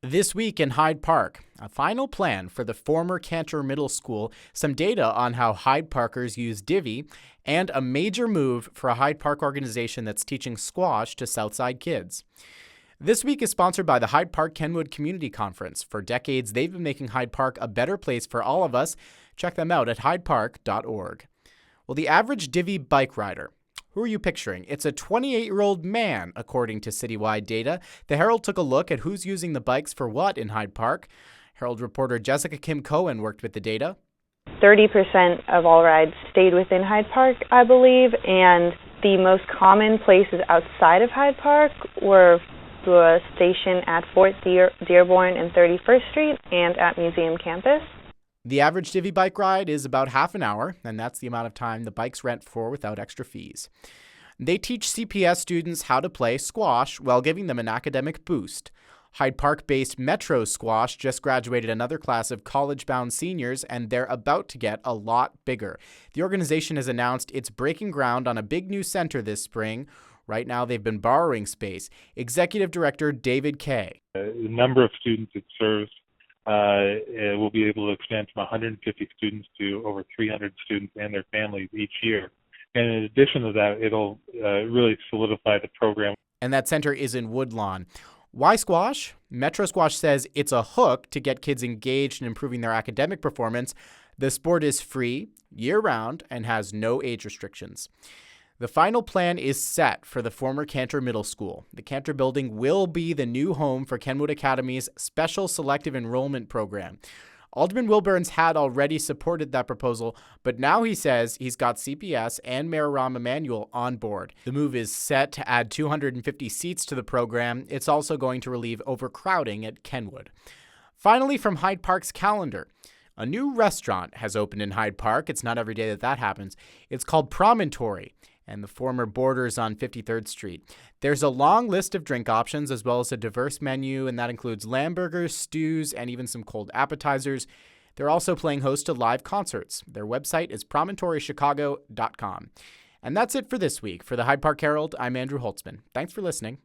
This week in Hyde Park, a final plan for the former Canter Middle School, some data on how Hyde Parkers use Divvy, and a major move for a Hyde Park organization that's teaching squash to Southside kids. This week is sponsored by the Hyde Park Kenwood Community Conference. For decades, they've been making Hyde Park a better place for all of us. Check them out at hydepark.org. Well, the average Divvy bike rider. Who are you picturing? It's a 28-year-old man, according to citywide data. The Herald took a look at who's using the bikes for what in Hyde Park. Herald reporter Jessica Kim Cohen worked with the data. 30% of all rides stayed within Hyde Park, I believe, and the most common places outside of Hyde Park were the station at Fort Dearborn and 31st Street and at Museum Campus. The average Divvy bike ride is about half an hour, and that's the amount of time the bikes rent for without extra fees. They teach CPS students how to play squash while giving them an academic boost. Hyde Park-based Metro Squash just graduated another class of college-bound seniors, and they're about to get a lot bigger. The organization has announced it's breaking ground on a big new center this spring. Right now, they've been borrowing space. Executive Director David Kay. The number of students it serves will be able to expand from 150 students to over 300 students and their families each year. And in addition to that, it'll really solidify the program. And that center is in Woodlawn. Why squash? Metro Squash says it's a hook to get kids engaged in improving their academic performance. The sport is free, year-round, and has no age restrictions. The final plan is set for the former Canter Middle School. The Canter building will be the new home for Kenwood Academy's Special Selective Enrollment Program. Alderman Will Burns had already supported that proposal, but now he says he's got CPS and Mayor Rahm Emanuel on board. The move is set to add 250 seats to the program. It's also going to relieve overcrowding at Kenwood. Finally, from Hyde Park's calendar, a new restaurant has opened in Hyde Park. It's not every day that happens. It's called Promontory, and the former Borders on 53rd Street. There's a long list of drink options as well as a diverse menu, and that includes lamb burgers, stews, and even some cold appetizers. They're also playing host to live concerts. Their website is promontorychicago.com. And that's it for this week. For the Hyde Park Herald, I'm Andrew Holtzman. Thanks for listening.